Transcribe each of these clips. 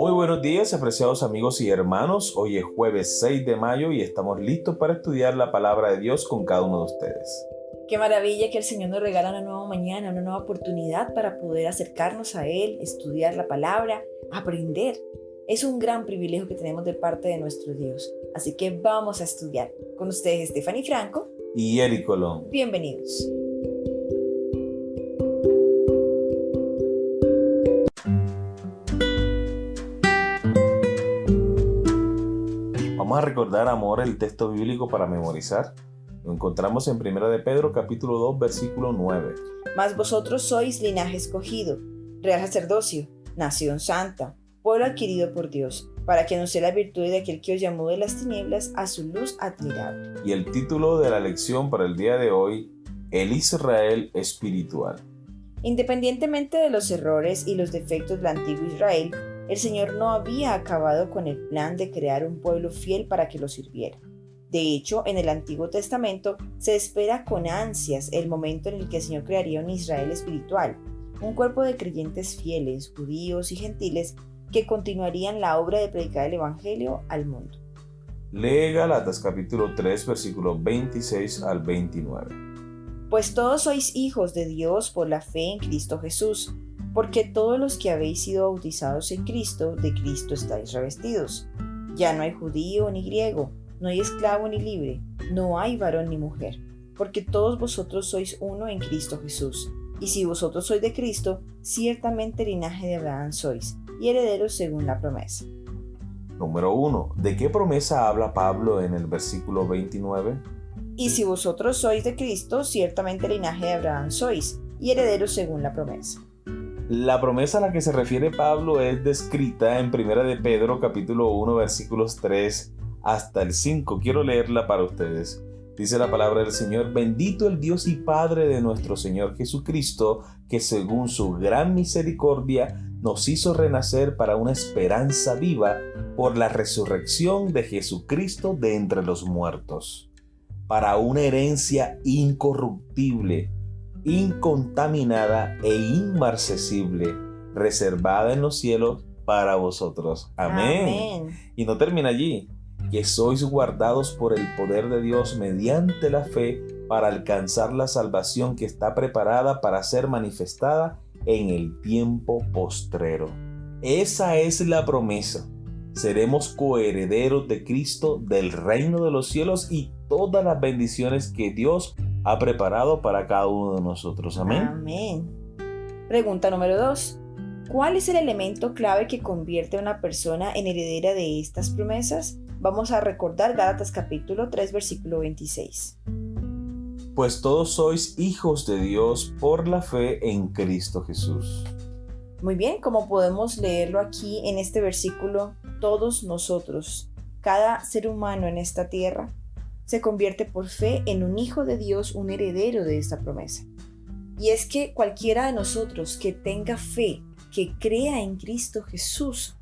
Muy buenos días, apreciados amigos y hermanos. Hoy es jueves 6 de mayo y estamos listos para estudiar la palabra de Dios con cada uno de ustedes. Qué maravilla que el Señor nos regala una nueva mañana, una nueva oportunidad para poder acercarnos a Él, estudiar la palabra, aprender. Es un gran privilegio que tenemos de parte de nuestro Dios. Así que vamos a estudiar. Con ustedes, Stephanie Franco y Eric Colón. Bienvenidos. Vamos a recordar, amor, el texto bíblico para memorizar. Lo encontramos en 1 de Pedro, capítulo 2, versículo 9. Mas vosotros sois linaje escogido, real sacerdocio, nación santa, pueblo adquirido por Dios, para que anunciéis la virtud de aquel que os llamó de las tinieblas a su luz admirable. Y el título de la lección para el día de hoy, el Israel espiritual. Independientemente de los errores y los defectos del antiguo Israel, el Señor no había acabado con el plan de crear un pueblo fiel para que lo sirviera. De hecho, en el Antiguo Testamento se espera con ansias el momento en el que el Señor crearía un Israel espiritual, un cuerpo de creyentes fieles, judíos y gentiles, que continuarían la obra de predicar el Evangelio al mundo. Lee Gálatas capítulo 3, versículos 26 al 29. Pues todos sois hijos de Dios por la fe en Cristo Jesús, porque todos los que habéis sido bautizados en Cristo, de Cristo estáis revestidos. Ya no hay judío ni griego, no hay esclavo ni libre, no hay varón ni mujer, porque todos vosotros sois uno en Cristo Jesús. Y si vosotros sois de Cristo, ciertamente linaje de Abraham sois, y herederos según la promesa. Número 1. ¿De qué promesa habla Pablo en el versículo 29? Y si vosotros sois de Cristo, ciertamente linaje de Abraham sois, y herederos según la promesa. La promesa a la que se refiere Pablo es descrita en 1 de Pedro capítulo 1 versículos 3 hasta el 5. Quiero leerla para ustedes. Dice la palabra del Señor: bendito el Dios y Padre de nuestro Señor Jesucristo, que según su gran misericordia nos hizo renacer para una esperanza viva por la resurrección de Jesucristo de entre los muertos, para una herencia incorruptible, incontaminada e inmarcesible, reservada en los cielos para vosotros. Amén. Y no termina allí, que sois guardados por el poder de Dios mediante la fe para alcanzar la salvación que está preparada para ser manifestada en el tiempo postrero. Esa es la promesa. Seremos coherederos de Cristo, del reino de los cielos y todas las bendiciones que Dios ha preparado para cada uno de nosotros. Amén. Amén. Pregunta número 2. ¿Cuál es el elemento clave que convierte a una persona en heredera de estas promesas? Vamos a recordar Gálatas capítulo 3, versículo 26. Pues todos sois hijos de Dios por la fe en Cristo Jesús. Muy bien, como podemos leerlo aquí en este versículo, todos nosotros, cada ser humano en esta tierra, se convierte por fe en un hijo de Dios, un heredero de esta promesa. Y es que cualquiera de nosotros que tenga fe, que crea en Cristo Jesús,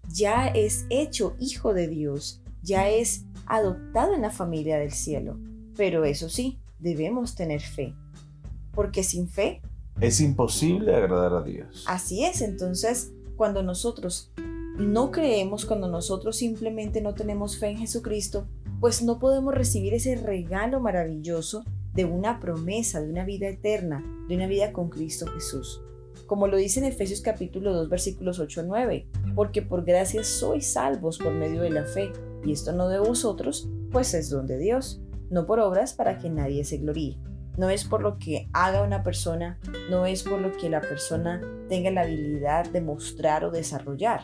ya es hecho hijo de Dios, ya es adoptado en la familia del cielo. Pero eso sí, debemos tener fe, porque sin fe es imposible agradar a Dios. Así es. Entonces, cuando nosotros no creemos, cuando nosotros simplemente no tenemos fe en Jesucristo, pues no podemos recibir ese regalo maravilloso de una promesa, de una vida eterna, de una vida con Cristo Jesús. Como lo dice en Efesios capítulo 2, versículos 8 al 9, porque por gracia sois salvos por medio de la fe, y esto no de vosotros, pues es don de Dios, no por obras para que nadie se gloríe. No es por lo que haga una persona, no es por lo que la persona tenga la habilidad de mostrar o desarrollar.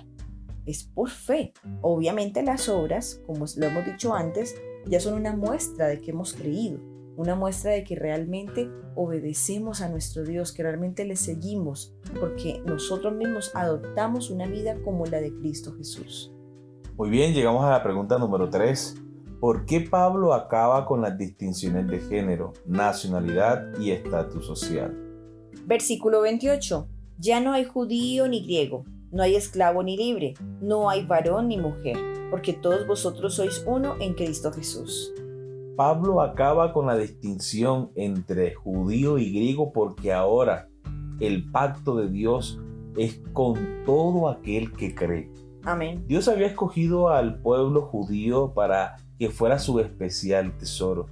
Es por fe. Obviamente las obras, como lo hemos dicho antes, ya son una muestra de que hemos creído, una muestra de que realmente obedecemos a nuestro Dios, que realmente le seguimos, porque nosotros mismos adoptamos una vida como la de Cristo Jesús. Muy bien, llegamos a la pregunta número 3. ¿Por qué Pablo acaba con las distinciones de género, nacionalidad y estatus social? Versículo 28. Ya no hay judío ni griego, no hay esclavo ni libre, no hay varón ni mujer, porque todos vosotros sois uno en Cristo Jesús. Pablo acaba con la distinción entre judío y griego porque ahora el pacto de Dios es con todo aquel que cree. Amén. Dios había escogido al pueblo judío para que fuera su especial tesoro.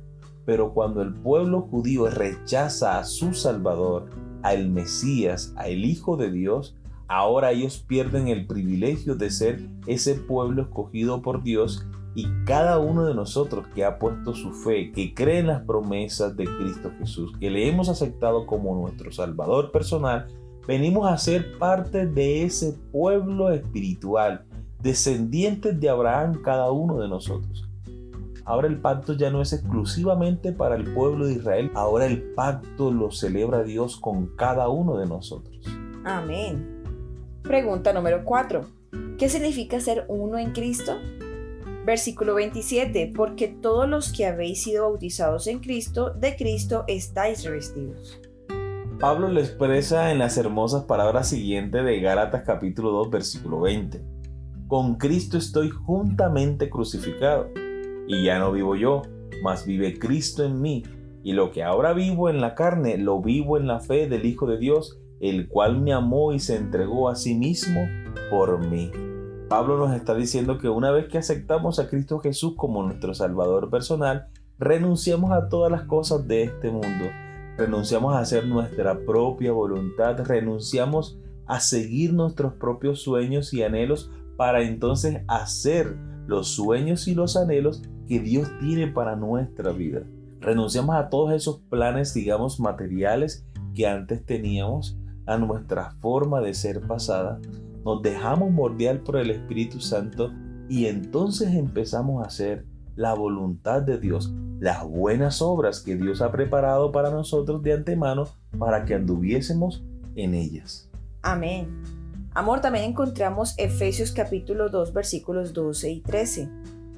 Pero cuando el pueblo judío rechaza a su Salvador, al Mesías, al Hijo de Dios, ahora ellos pierden el privilegio de ser ese pueblo escogido por Dios, y cada uno de nosotros que ha puesto su fe, que cree en las promesas de Cristo Jesús, que le hemos aceptado como nuestro Salvador personal, venimos a ser parte de ese pueblo espiritual, descendientes de Abraham cada uno de nosotros. Ahora el pacto ya no es exclusivamente para el pueblo de Israel, ahora el pacto lo celebra Dios con cada uno de nosotros. Amén. Pregunta número 4. ¿Qué significa ser uno en Cristo? Versículo 27. Porque todos los que habéis sido bautizados en Cristo, de Cristo estáis revestidos. Pablo lo expresa en las hermosas palabras siguientes de Gálatas capítulo 2, versículo 20. Con Cristo estoy juntamente crucificado, y ya no vivo yo, mas vive Cristo en mí, y lo que ahora vivo en la carne, lo vivo en la fe del Hijo de Dios, el cual me amó y se entregó a sí mismo por mí. Pablo nos está diciendo que una vez que aceptamos a Cristo Jesús como nuestro Salvador personal, renunciamos a todas las cosas de este mundo, renunciamos a hacer nuestra propia voluntad, renunciamos a seguir nuestros propios sueños y anhelos para entonces hacer los sueños y los anhelos que Dios tiene para nuestra vida. Renunciamos a todos esos planes, digamos, materiales que antes teníamos, a nuestra forma de ser pasada. Nos dejamos moldear por el Espíritu Santo y entonces empezamos a hacer la voluntad de Dios, las buenas obras que Dios ha preparado para nosotros de antemano para que anduviésemos en ellas. Amén. Amor, también encontramos Efesios capítulo 2 versículos 12 y 13.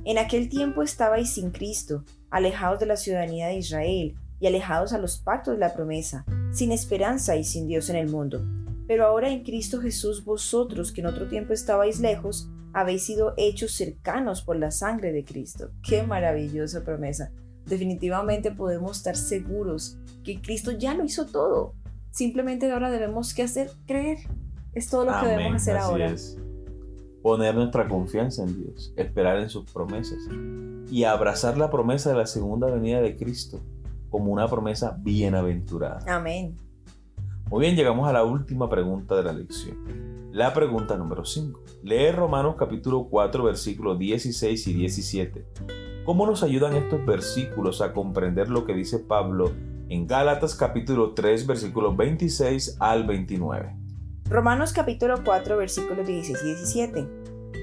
En aquel tiempo estabais sin Cristo, alejados de la ciudadanía de Israel y alejados a los pactos de la promesa, sin esperanza y sin Dios en el mundo. Pero ahora en Cristo Jesús vosotros, que en otro tiempo estabais lejos, habéis sido hechos cercanos por la sangre de Cristo. ¡Qué maravillosa promesa! Definitivamente podemos estar seguros que Cristo ya lo hizo todo. Simplemente ahora debemos ¿qué hacer? Creer. Es todo lo que debemos hacer ahora. Es. Poner nuestra confianza en Dios, esperar en sus promesas y abrazar la promesa de la segunda venida de Cristo como una promesa bienaventurada. Amén. Muy bien, llegamos a la última pregunta de la lección. La pregunta número 5. Lee Romanos capítulo 4, versículos 16 y 17. ¿Cómo nos ayudan estos versículos a comprender lo que dice Pablo en Gálatas capítulo 3, versículos 26 al 29? Romanos capítulo 4, versículos 16 y 17.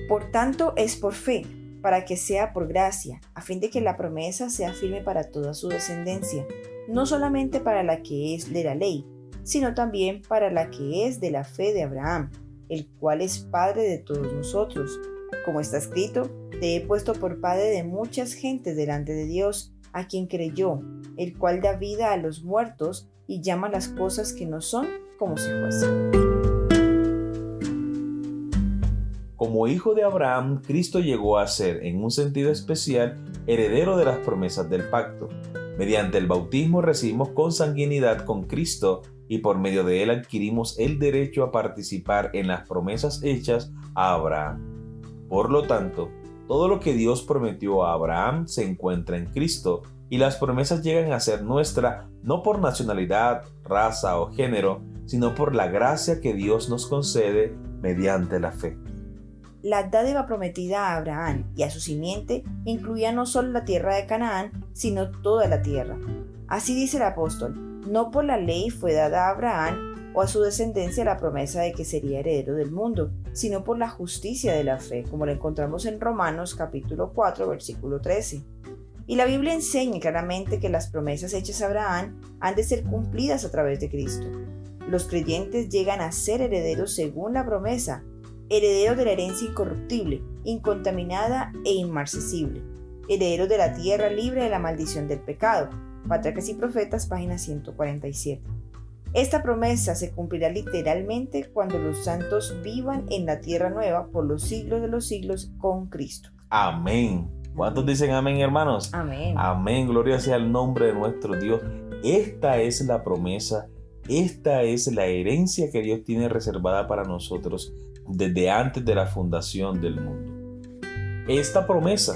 Por tanto, es por fe, para que sea por gracia, a fin de que la promesa sea firme para toda su descendencia, no solamente para la que es de la ley, sino también para la que es de la fe de Abraham, el cual es Padre de todos nosotros. Como está escrito, te he puesto por padre de muchas gentes delante de Dios, a quien creyó, el cual da vida a los muertos y llama las cosas que no son como si fuesen. Como hijo de Abraham, Cristo llegó a ser, en un sentido especial, heredero de las promesas del pacto. Mediante el bautismo recibimos consanguinidad con Cristo y por medio de él adquirimos el derecho a participar en las promesas hechas a Abraham. Por lo tanto, todo lo que Dios prometió a Abraham se encuentra en Cristo y las promesas llegan a ser nuestra no por nacionalidad, raza o género, sino por la gracia que Dios nos concede mediante la fe. La dádiva prometida a Abraham y a su simiente incluía no solo la tierra de Canaán, sino toda la tierra. Así dice el apóstol, no por la ley fue dada a Abraham o a su descendencia la promesa de que sería heredero del mundo, sino por la justicia de la fe, como lo encontramos en Romanos capítulo 4, versículo 13. Y la Biblia enseña claramente que las promesas hechas a Abraham han de ser cumplidas a través de Cristo. Los creyentes llegan a ser herederos según la promesa, herederos de la herencia incorruptible, incontaminada e inmarcesible, herederos de la tierra libre de la maldición del pecado. Patriarcas y Profetas, página 147. Esta promesa se cumplirá literalmente cuando los santos vivan en la tierra nueva por los siglos de los siglos con Cristo. Amén. ¿Cuántos dicen amén, hermanos? Amén. Amén. Gloria sea el nombre de nuestro Dios. Esta es la promesa, esta es la herencia que Dios tiene reservada para nosotros. desde antes de la fundación del mundo. Esta promesa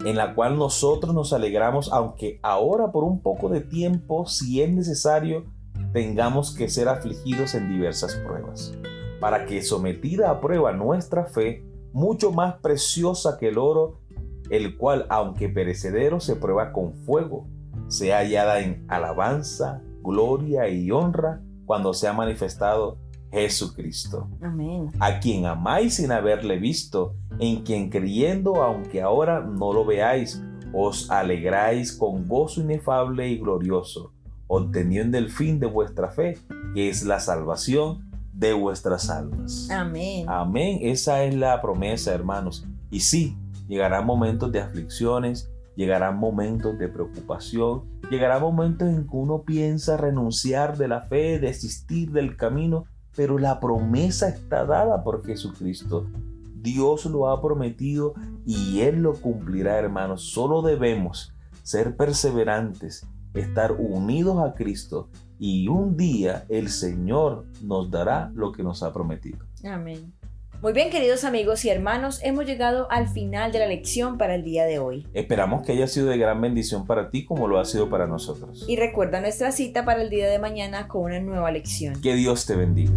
en la cual nosotros nos alegramos, aunque ahora por un poco de tiempo, si es necesario, tengamos que ser afligidos en diversas pruebas, para que sometida a prueba nuestra fe, mucho más preciosa que el oro, el cual, aunque perecedero, se prueba con fuego, sea hallada en alabanza, gloria y honra cuando sea manifestado Jesucristo. Amén. A quien amáis sin haberle visto, en quien creyendo, aunque ahora no lo veáis, os alegráis con gozo inefable y glorioso, obteniendo el fin de vuestra fe, que es la salvación de vuestras almas. Amén. Amén. Esa es la promesa, hermanos. Y sí, llegarán momentos de aflicciones, llegarán momentos de preocupación, llegarán momentos en que uno piensa renunciar de la fe, desistir del camino, pero la promesa está dada por Jesucristo. Dios lo ha prometido y Él lo cumplirá, hermanos. Solo debemos ser perseverantes, estar unidos a Cristo, y un día el Señor nos dará lo que nos ha prometido. Amén. Muy bien, queridos amigos y hermanos, hemos llegado al final de la lección para el día de hoy. Esperamos que haya sido de gran bendición para ti como lo ha sido para nosotros. Y recuerda nuestra cita para el día de mañana con una nueva lección. Que Dios te bendiga.